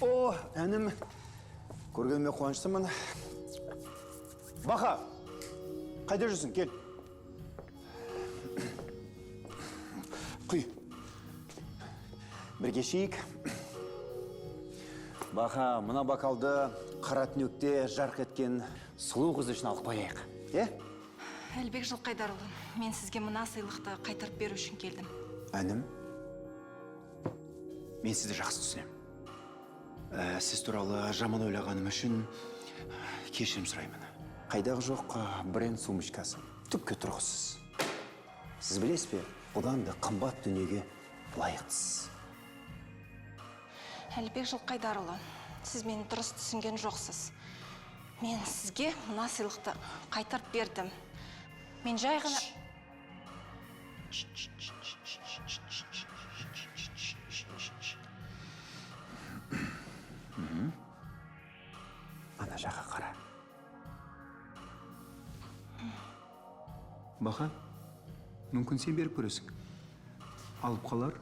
О, әнім, көргеніме қуаныштымын. Бақа, қайда жүрсің, кел. Құй. Бірге шейік. Бақа, мына бакалды қара түнекте жарқ еткен сұлу қыз үшін алып қояйық. Әлбек Жылқайдарұлы, мен сізге мына сыйлықты қайтарып беру үшін келдім. Әнім, мен сізді жақсы түсінемін. Сіз туралы жаман ойлағаным үшін кешірім сұраймын. Қайдағы жоқ бренд сумочкасы. Түкке тұрғысыз. Сіз білесіз бе, бұдан да қымбат дүниеге лайықтысыз. Әлбек Жылқайдарұлы, сіз мені дұрыс түсінген жоқсыз. Мен сізге мына сыйлықты қайтарып бердім. Мен жай ғана... Ана жаққа қара. Бақа, мүмкін сен беріп көресің. Алып қалар,